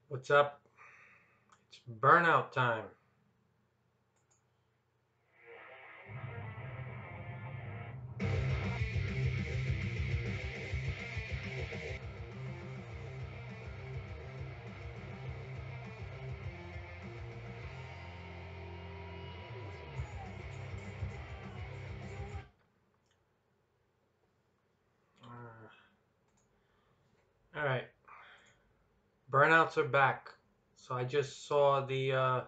What's up? It's burnout time. All right, burnouts are back. So I just saw the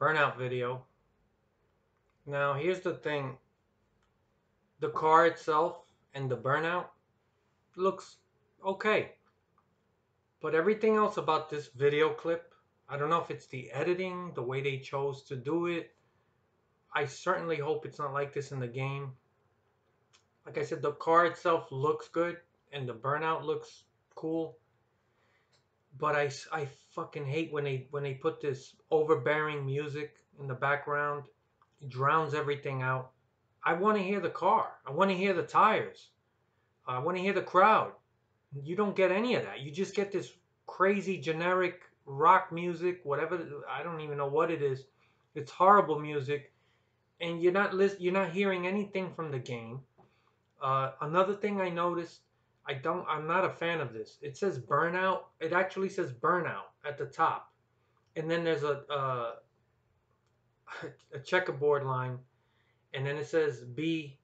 burnout video. Now here's the thing: the car itself and the burnout looks okay, but everything else about this video clip, I don't know if it's the editing, the way they chose to do it. I certainly hope it's not like this in the game. Like I said, the car itself looks good, and the burnout looks cool. But I fucking hate when they put this overbearing music in the background. It drowns everything out. I want to hear the car. I want to hear the tires. I want to hear the crowd. You don't get any of that. You just get this crazy generic rock music, whatever. I don't even know what it is. It's horrible music, and you're not hearing anything from the game. Another thing I noticed, I'm not a fan of this. It says burnout. It actually says burnout at the top, and then there's a checkerboard line, and then it says B,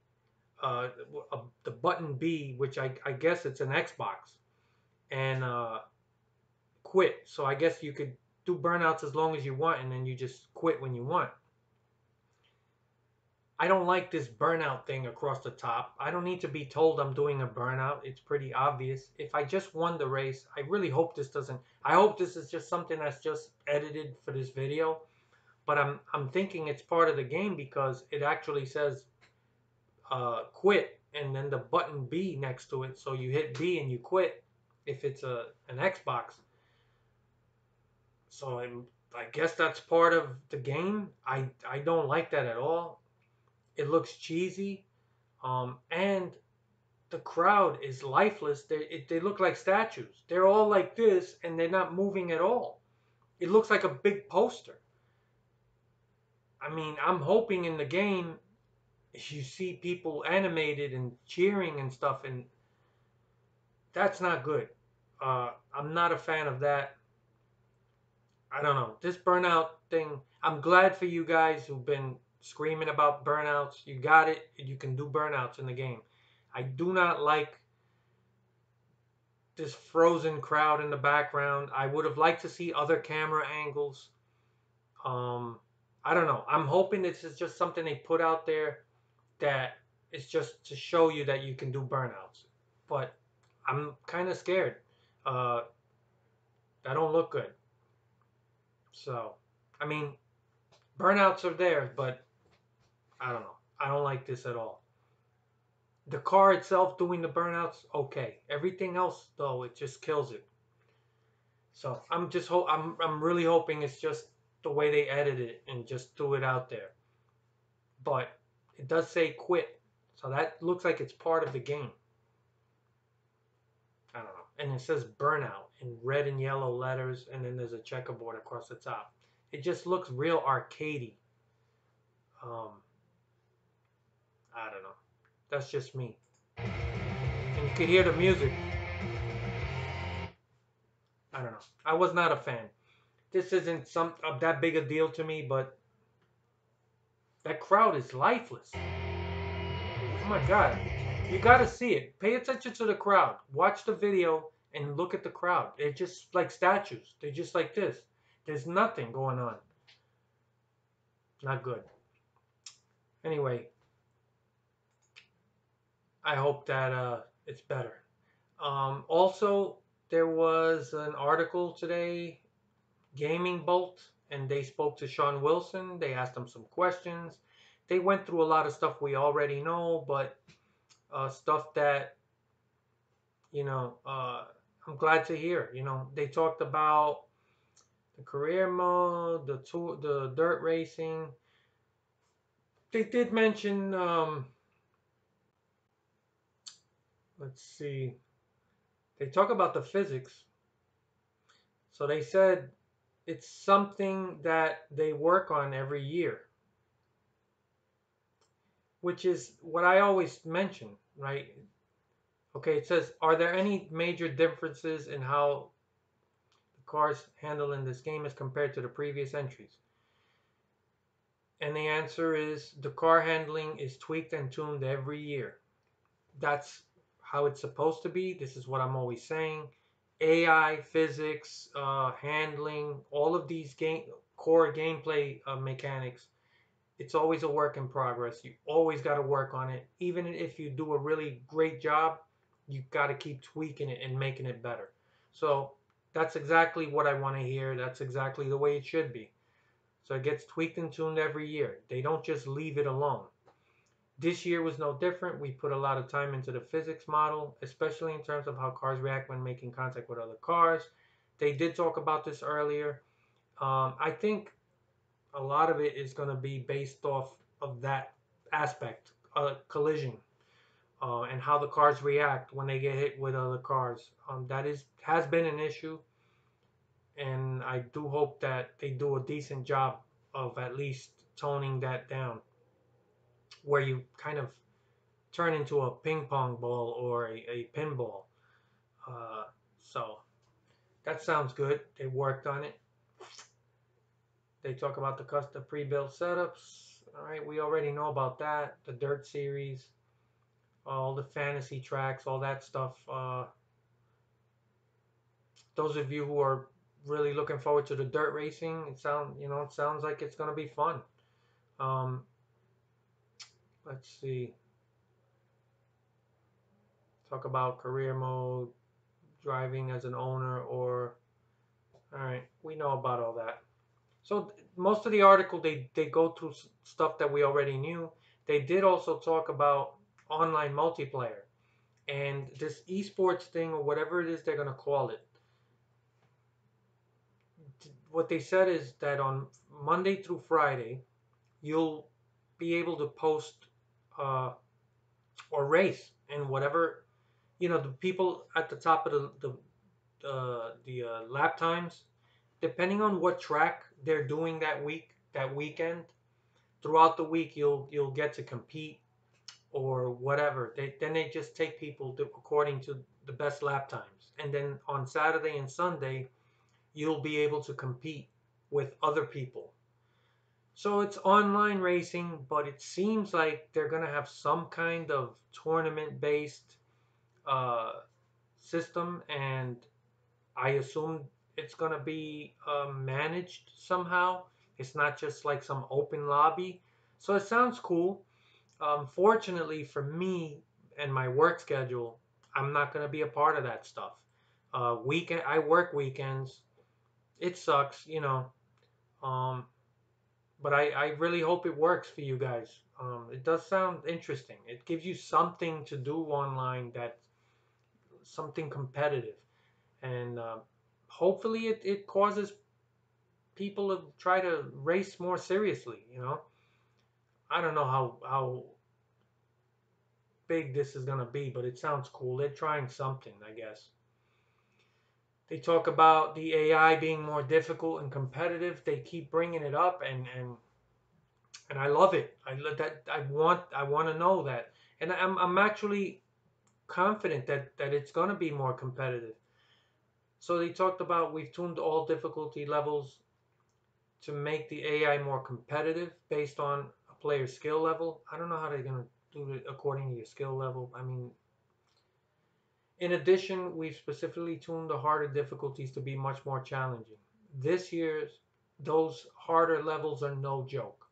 the button B, which I guess it's an Xbox, and quit. So I guess you could do burnouts as long as you want, and then you just quit when you want. I don't like this burnout thing across the top. I don't need to be told I'm doing a burnout. It's pretty obvious. If I just won the race, I really hope this doesn't. I hope this is just something that's just edited for this video. But I'm thinking it's part of the game because it actually says quit and then the button B next to it. So you hit B and you quit if it's an Xbox. So I guess that's part of the game. I don't like that at all. It looks cheesy. And the crowd is lifeless. They look like statues. They're all like this, and they're not moving at all. It looks like a big poster. I mean, I'm hoping in the game you see people animated and cheering and stuff, and that's not good. I'm not a fan of that. I don't know. This burnout thing, I'm glad for you guys who've been screaming about burnouts. You got it. You can do burnouts in the game. I do not like this frozen crowd in the background. I would have liked to see other camera angles. Um, I don't know. I'm hoping this is just something they put out there that is just to show you that you can do burnouts. But I'm kind of scared. Uh, that don't look good. So, I mean, burnouts are there, but I don't know. I don't like this at all. The car itself doing the burnouts, okay. Everything else, though, it just kills it. So I'm really hoping it's just the way they edited it and just threw it out there. But it does say quit, so that looks like it's part of the game. I don't know. And it says burnout in red and yellow letters, and then there's a checkerboard across the top. It just looks real arcadey. Um, I don't know. That's just me. And you could hear the music. I don't know. I was not a fan. This isn't some that big a deal to me, but that crowd is lifeless. Oh my god. You gotta see it. Pay attention to the crowd. Watch the video and look at the crowd. They're just like statues. They're just like this. There's nothing going on. Not good. Anyway, I hope that it's better. Also, there was an article today, Gamingbolt, and they spoke to Sean Wilson. They asked him some questions. They went through a lot of stuff we already know, but stuff that I'm glad to hear. They talked about the career mode, the dirt racing. They did mention, let's see, they talk about the physics. So they said it's something that they work on every year, which is what I always mention, right? Okay, it says, are there any major differences in how the cars handle in this game as compared to the previous entries? And the answer is the car handling is tweaked and tuned every year. That's how it's supposed to be. This is what I'm always saying. AI, physics, handling, all of these core gameplay mechanics, it's always a work in progress. You always got to work on it. Even if you do a really great job, you got to keep tweaking it and making it better. So that's exactly what I want to hear. That's exactly the way it should be. So it gets tweaked and tuned every year. They don't just leave it alone. This year was no different. We put a lot of time into the physics model, especially in terms of how cars react when making contact with other cars. They did talk about this earlier. I think a lot of it is going to be based off of that aspect, collision, and how the cars react when they get hit with other cars. That has been an issue, and I do hope that they do a decent job of at least toning that down, where you kind of turn into a ping pong ball or a pinball. Uh, so that sounds good. They worked on it. They talk about the custom pre-built setups. All right, we already know about that. The Dirt series, all the fantasy tracks, all that stuff. Those of you who are really looking forward to the dirt racing, it sounds like it's gonna be fun. Um, let's see. Talk about career mode, driving as an owner, or all right, we know about all that. So most of the article they go through stuff that we already knew. They did also talk about online multiplayer and this esports thing or whatever it is they're gonna call it. What they said is that on Monday through Friday, you'll be able to post uh, or race and whatever the people at the top of the lap times, depending on what track they're doing that weekend. Throughout the week, you'll get to compete or whatever. Then they just take people according to the best lap times, and then on Saturday and Sunday, you'll be able to compete with other people. So it's online racing, but it seems like they're gonna have some kind of tournament-based uh, system, and I assume it's gonna be managed somehow. It's not just like some open lobby. So it sounds cool. Fortunately for me and my work schedule, I'm not gonna be a part of that stuff. I work weekends. It sucks. Um, but I really hope it works for you guys. It does sound interesting. It gives you something to do online, that something competitive, and hopefully it causes people to try to race more seriously. I don't know how big this is going to be, but it sounds cool. They're trying something, I guess. They talk about the AI being more difficult and competitive. They keep bringing it up, and I love it. I want to know that, and I'm actually confident that it's going to be more competitive. So they talked about we've tuned all difficulty levels to make the AI more competitive based on a player's skill level. I don't know how they're going to do it according to your skill level. I mean, in addition, we've specifically tuned the harder difficulties to be much more challenging. This year's those harder levels are no joke.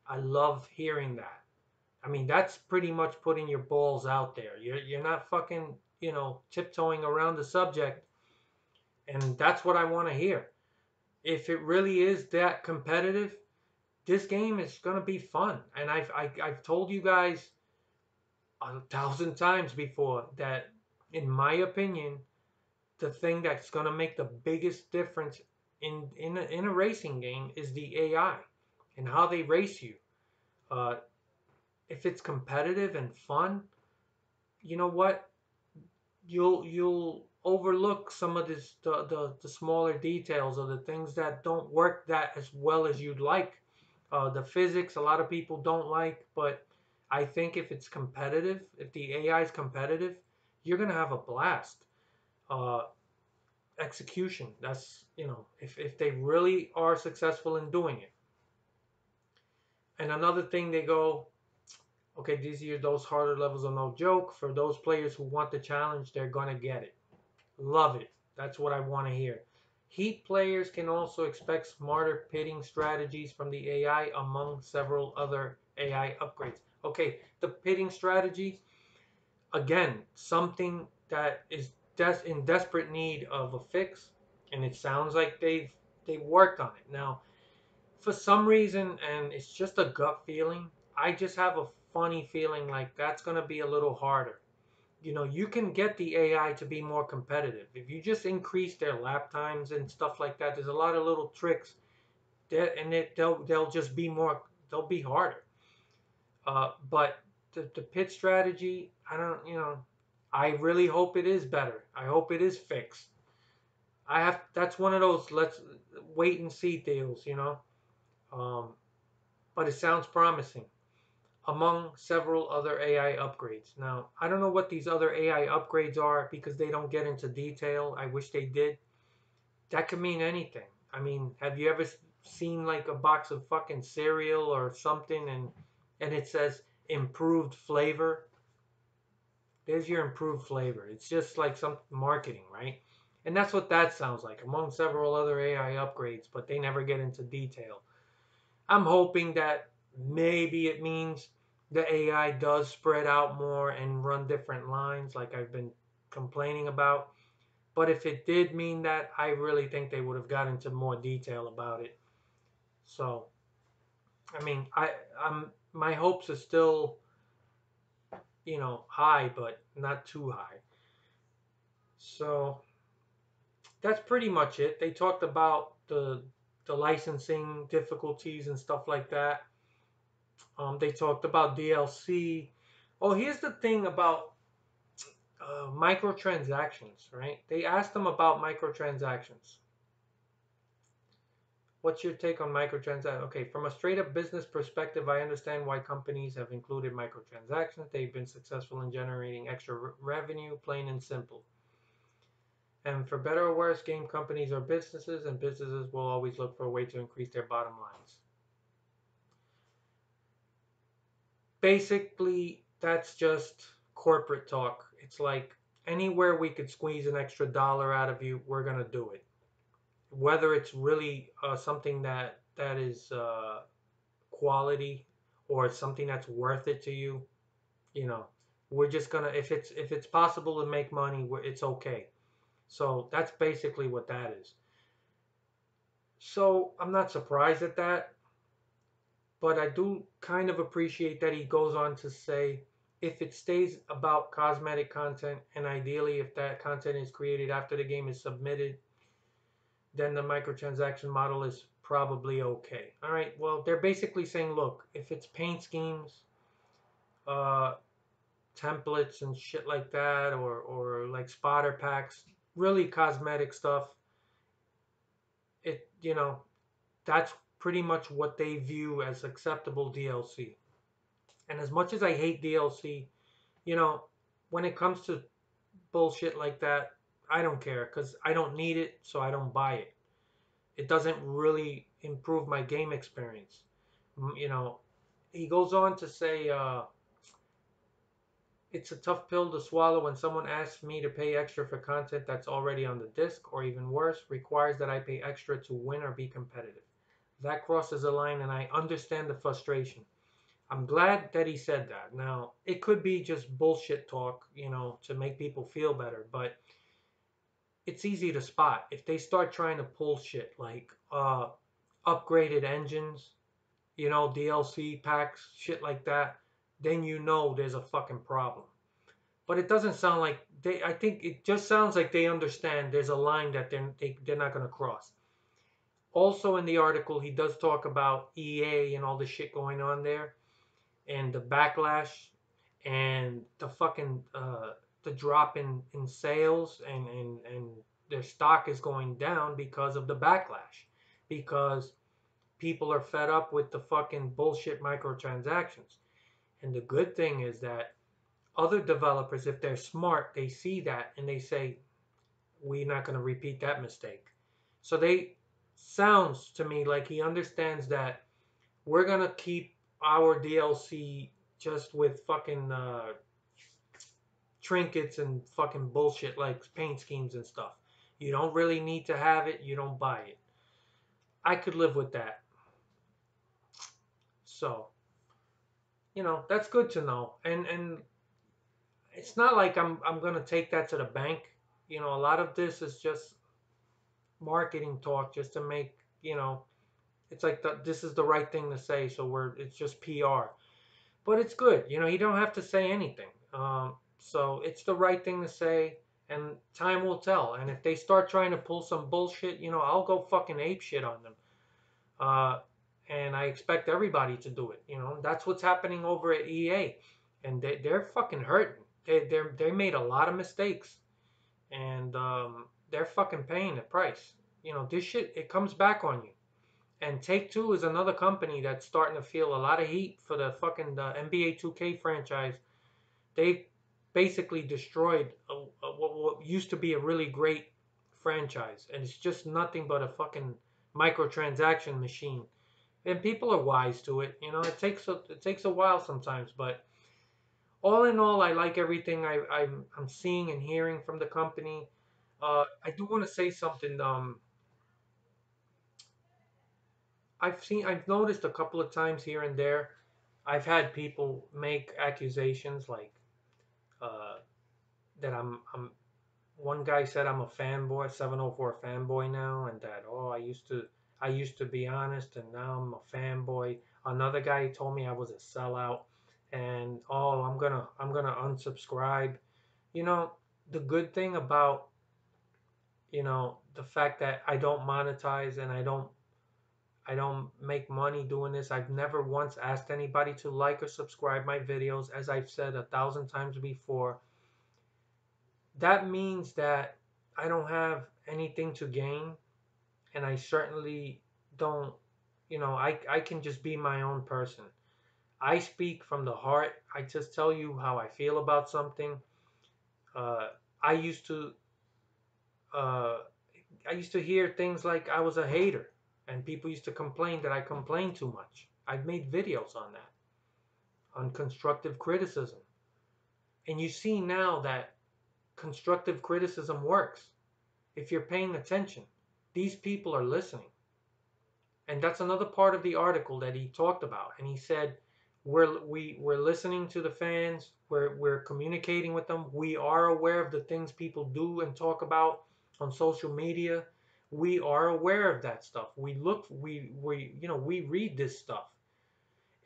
I love hearing that. I mean, that's pretty much putting your balls out there. You're not fucking, tiptoeing around the subject, and that's what I want to hear. If it really is that competitive, this game is going to be fun. And I've told you guys 1,000 times before that, in my opinion, the thing that's going to make the biggest difference in a racing game is the AI and how they race you. Uh, if it's competitive and fun, you know what? You'll overlook some of this the smaller details or the things that don't work that as well as you'd like. The physics a lot of people don't like, but I think if it's competitive, if the AI is competitive, you're gonna have a blast. Uh, Execution, that's, if they really are successful in doing it. And another thing, they go, okay, those harder levels are no joke. For those players who want the challenge, they're gonna get it. Love it. That's what I want to hear. Heat players can also expect smarter pitting strategies from the AI, among several other AI upgrades. Okay, the pitting strategy, again, something that is in desperate need of a fix, and it sounds like they've worked on it. Now, for some reason, and it's just a gut feeling, I just have a funny feeling like that's going to be a little harder. You can get the AI to be more competitive if you just increase their lap times and stuff like that. There's a lot of little tricks that, and they'll just be more, they'll be harder. But the pit strategy, I don't, I really hope it is better. I hope it is fixed. That's one of those let's wait and see deals. Um, but it sounds promising, among several other AI upgrades. Now, I don't know what these other AI upgrades are because they don't get into detail. I wish they did. That could mean anything. I mean, have you ever seen like a box of fucking cereal or something, and it says improved flavor? There's your improved flavor. It's just like some marketing, right? And that's what that sounds like, among several other AI upgrades, but they never get into detail. I'm hoping that maybe it means the AI does spread out more and run different lines like I've been complaining about. But if it did mean that, I really think they would have got into more detail about it. So, I mean, I'm my hopes are still, high, but not too high. So, that's pretty much it. They talked about the licensing difficulties and stuff like that. They talked about DLC. Oh, here's the thing about microtransactions, right? They asked them about microtransactions. What's your take on microtransactions? Okay, from a straight up business perspective, I understand why companies have included microtransactions. They've been successful in generating extra revenue, plain and simple. And for better or worse, game companies are businesses, and businesses will always look for a way to increase their bottom lines. Basically, that's just corporate talk. It's like anywhere we could squeeze an extra dollar out of you, we're gonna do it. Whether it's really something that is quality, or it's something that's worth it to you, you know, we're just gonna, if it's possible to make money, it's okay. So that's basically what that is. So I'm not surprised at that. But I do kind of appreciate that he goes on to say, if it stays about cosmetic content, and ideally if that content is created after the game is submitted, then the microtransaction model is probably okay. All right, well, they're basically saying, look, if it's paint schemes, uh, templates and shit like that, or like spotter packs, really cosmetic stuff, it that's pretty much what they view as acceptable DLC. And as much as I hate DLC, you know, when it comes to bullshit like that, I don't care because I don't need it, so I don't buy it. It doesn't really improve my game experience. You know, he goes on to say, it's a tough pill to swallow when someone asks me to pay extra for content that's already on the disc, or even worse, requires that I pay extra to win or be competitive. That crosses a line, and I understand the frustration. I'm glad that he said that. Now, it could be just bullshit talk, to make people feel better, but it's easy to spot. If they start trying to pull shit like upgraded engines, DLC packs, shit like that, then there's a fucking problem. But it doesn't sound like I think it just sounds like they understand there's a line that they're not going to cross. Also in the article, he does talk about EA and all the shit going on there, and the backlash, and the fucking the drop in sales, and their stock is going down because of the backlash, because people are fed up with the fucking bullshit microtransactions. And the good thing is that other developers, if they're smart, they see that and they say, we're not going to repeat that mistake. So they sounds to me like he understands that we're going to keep our DLC just with fucking trinkets and fucking bullshit like paint schemes and stuff. You don't really need to have it, you don't buy it. I could live with that. So, that's good to know. And it's not like I'm going to take that to the bank. A lot of this is just marketing talk just to make, it's like this is the right thing to say, so it's just PR. But it's good. You don't have to say anything. So it's the right thing to say, and time will tell. And if they start trying to pull some bullshit, I'll go fucking ape shit on them. Uh, and I expect everybody to do it. That's what's happening over at EA, and they're fucking hurting. They made a lot of mistakes, and they're fucking paying the price. This shit, it comes back on you. And Take Two is another company that's starting to feel a lot of heat for the fucking NBA 2K franchise. They basically destroyed what used to be a really great franchise, and it's just nothing but a fucking microtransaction machine. And people are wise to it. It takes a while sometimes, but all in all, I like everything I'm seeing and hearing from the company. I do want to say something. I've noticed a couple of times here and there, I've had people make accusations like uh, that one guy said I'm a fanboy, 704 fanboy now, and that, oh, I used to be honest and now I'm a fanboy. Another guy told me I was a sellout, and oh, I'm gonna unsubscribe. You know, the good thing about the fact that I don't monetize and I don't make money doing this. I've never once asked anybody to like or subscribe my videos, as I've said 1,000 times before. That means that I don't have anything to gain, and I certainly don't, I can just be my own person. I speak from the heart. I just tell you how I feel about something. Uh, I used to, uh, I used to hear things like I was a hater, and people used to complain that I complain too much. I've made videos on that, on constructive criticism. And you see now that constructive criticism works. If you're paying attention, these people are listening. And that's another part of the article that he talked about. And he said, we're listening to the fans, we're communicating with them, we are aware of the things people do and talk about on social media. We are aware of that stuff. We read this stuff,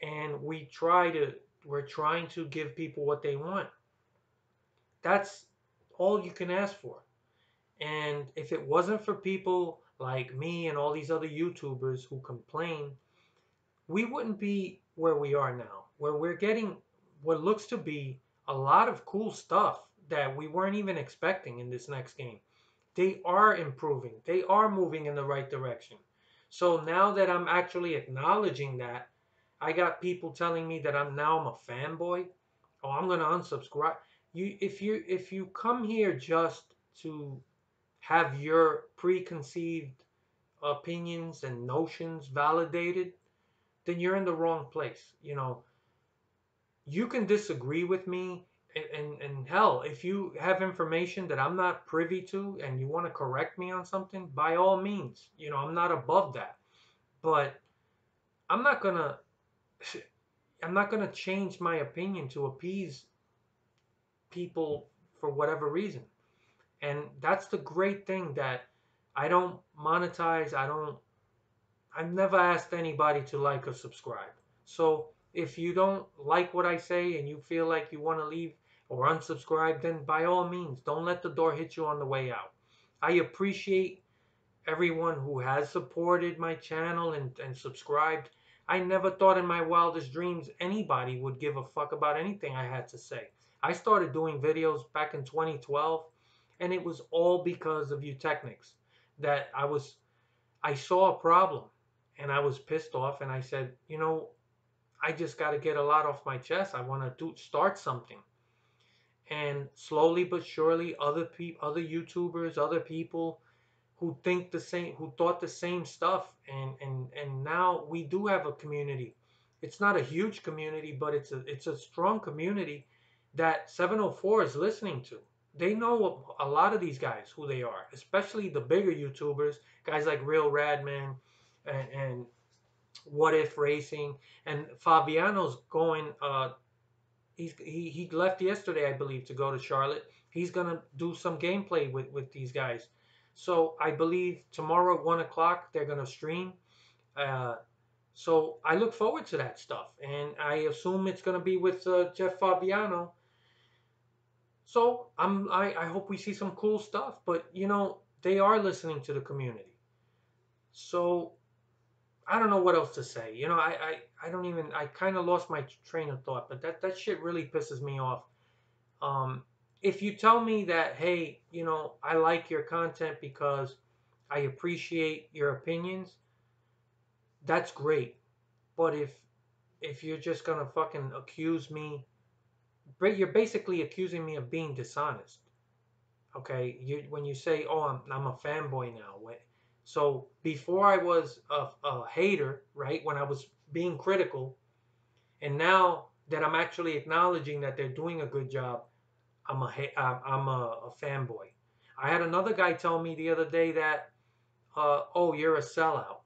and we're trying to give people what they want. That's all you can ask for. And if it wasn't for people like me and all these other YouTubers who complain, we wouldn't be where we are now, where we're getting what looks to be a lot of cool stuff that we weren't even expecting in this next game. They are improving, they are moving in the right direction. So now that I'm actually acknowledging that, I got people telling me that I'm a fanboy. Oh, I'm gonna unsubscribe. If you come here just to have your preconceived opinions and notions validated, then you're in the wrong place. You can disagree with me, and hell, if you have information that I'm not privy to and you want to correct me on something, by all means. I'm not above that. But I'm not gonna I'm not gonna change my opinion to appease people for whatever reason. And that's the great thing, that I don't monetize. I've never asked anybody to like or subscribe. So if you don't like what I say and you feel like you want to leave or unsubscribe, then by all means, don't let the door hit you on the way out. I appreciate everyone who has supported my channel and subscribed. I never thought in my wildest dreams anybody would give a fuck about anything I had to say. I started doing videos back in 2012, and it was all because of you technics. That I saw a problem, and I was pissed off, and I said, I just got to get a lot off my chest. I want to start something. And slowly but surely, other YouTubers, other people who think the same, who thought the same stuff, and now we do have a community. It's not a huge community, but it's a strong community that 704 is listening to. They know a lot of these guys who they are, especially the bigger YouTubers, guys like Real Radman and What If Racing, and Fabiano's going. He left yesterday, I believe, to go to Charlotte. He's gonna do some gameplay with these guys. So I believe tomorrow at 1 o'clock they're gonna stream. Uh, so I look forward to that stuff, and I assume it's gonna be with Jeff Fabiano. So I hope we see some cool stuff. But they are listening to the community. So I don't know what else to say. I don't even, I kind of lost my train of thought. But that shit really pisses me off. Um, if you tell me that, hey, I like your content because I appreciate your opinions, that's great. But if you're just gonna fucking accuse me, you're basically accusing me of being dishonest. Okay, when you say, "Oh, I'm a fanboy now," so before I was a hater, right? When I was being critical, and now that I'm actually acknowledging that they're doing a good job, I'm a fanboy. I had another guy tell me the other day that, oh, you're a sellout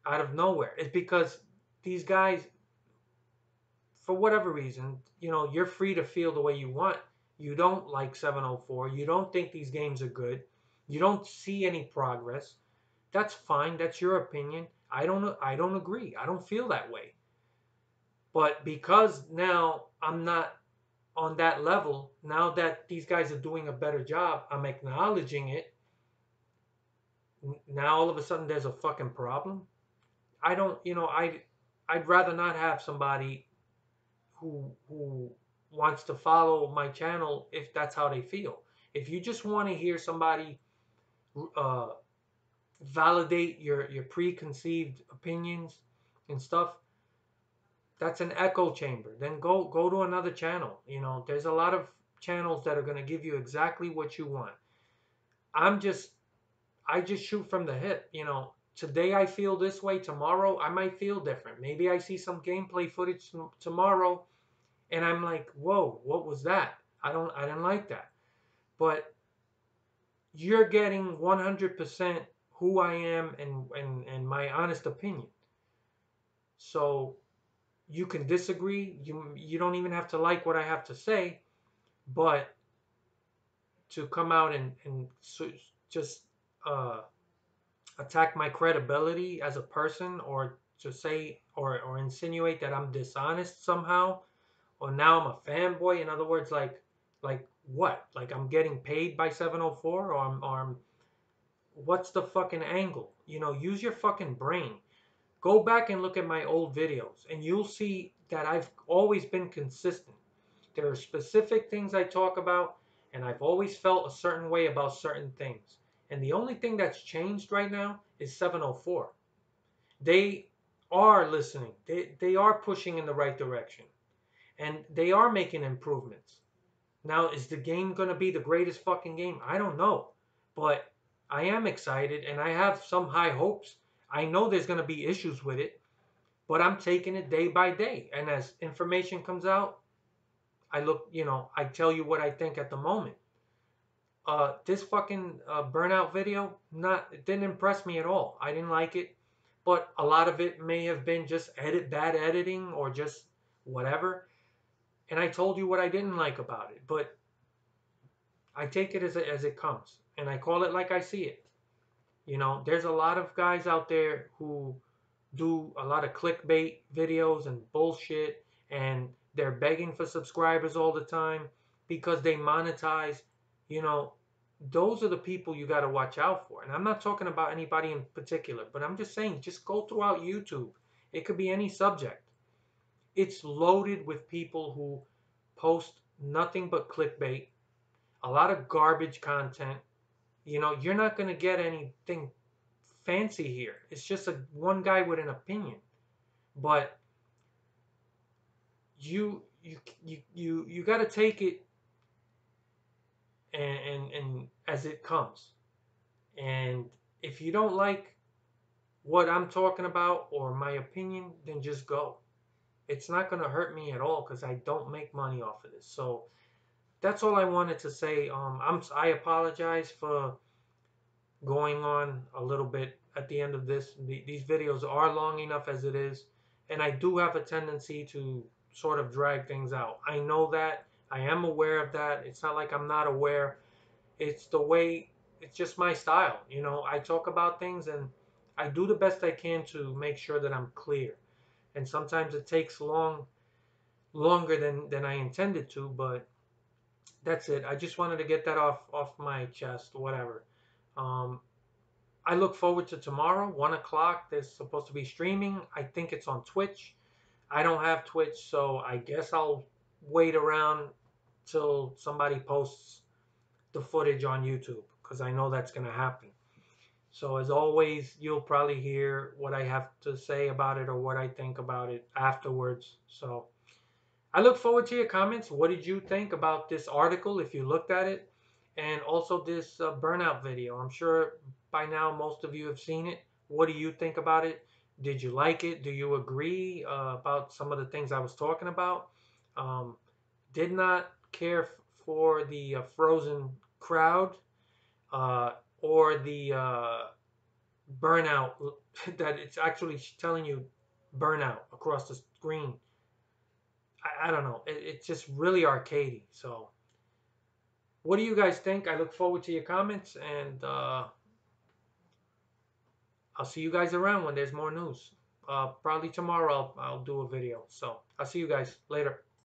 out of nowhere. It's because these guys, for whatever reason, you're free to feel the way you want. You don't like 704. You don't think these games are good. You don't see any progress. That's fine. That's your opinion. I don't agree. I don't feel that way. But because now I'm not on that level, now that these guys are doing a better job, I'm acknowledging it. Now all of a sudden there's a fucking problem. I don't, I'd rather not have somebody who wants to follow my channel if that's how they feel. If you just want to hear somebody uh, validate your preconceived opinions and stuff, that's an echo chamber. Then go to another channel. There's a lot of channels that are going to give you exactly what you want. I'm just I just shoot from the hip. Today I feel this way. Tomorrow I might feel different. Maybe I see some gameplay footage tomorrow, and I'm like, whoa, what was that? I didn't like that. But you're getting 100% who I am and my honest opinion. So you can disagree. You don't even have to like what I have to say, but to come out and just uh, attack my credibility as a person, or to say or insinuate that I'm dishonest somehow, or now I'm a fanboy. In other words, like what? Like I'm getting paid by 704, or what's the fucking angle? Use your fucking brain. Go back and look at my old videos, and you'll see that I've always been consistent. There are specific things I talk about, and I've always felt a certain way about certain things. And the only thing that's changed right now is 704. They are listening. They are pushing in the right direction, and they are making improvements. Now, is the game going to be the greatest fucking game? I don't know. But I am excited, and I have some high hopes. I know there's going to be issues with it, but I'm taking it day by day. And as information comes out, I tell you what I think at the moment. This fucking Burnout video, it didn't impress me at all. I didn't like it, but a lot of it may have been just bad editing, or just whatever. And I told you what I didn't like about it, but I take it as it comes, and I call it like I see it. There's a lot of guys out there who do a lot of clickbait videos and bullshit, and they're begging for subscribers all the time because they monetize. You know, those are the people you got to watch out for. And I'm not talking about anybody in particular, but I'm just saying, just go throughout YouTube. It could be any subject. It's loaded with people who post nothing but clickbait, a lot of garbage content. You're not going to get anything fancy here. It's just a one guy with an opinion. But you got to take it and as it comes. And if you don't like what I'm talking about or my opinion, then just go. It's not going to hurt me at all because I don't make money off of this. So that's all I wanted to say. I apologize for going on a little bit at the end of this. These videos are long enough as it is, and I do have a tendency to sort of drag things out. I know that. I am aware of that. It's not like I'm not aware. It's the way, it's just my style. I talk about things and I do the best I can to make sure that I'm clear. And sometimes it takes longer than I intended to, but that's it. I just wanted to get that off my chest, whatever. Um, I look forward to tomorrow, 1 o'clock. There's supposed to be streaming. I think it's on Twitch. I don't have Twitch, so I guess I'll wait around till somebody posts the footage on YouTube because I know that's going to happen. So, as always, you'll probably hear what I have to say about it or what I think about it afterwards. So, I look forward to your comments. What did you think about this article if you looked at it? And also this Burnout video. I'm sure by now most of you have seen it. What do you think about it? Did you like it? Do you agree about some of the things I was talking about? Um, did not care for the frozen crowd uh, or the burnout that it's actually telling you burnout across the screen. I don't know. It's just really arcadey. So, what do you guys think? I look forward to your comments, and I'll see you guys around when there's more news. Probably tomorrow I'll do a video. So, I'll see you guys later.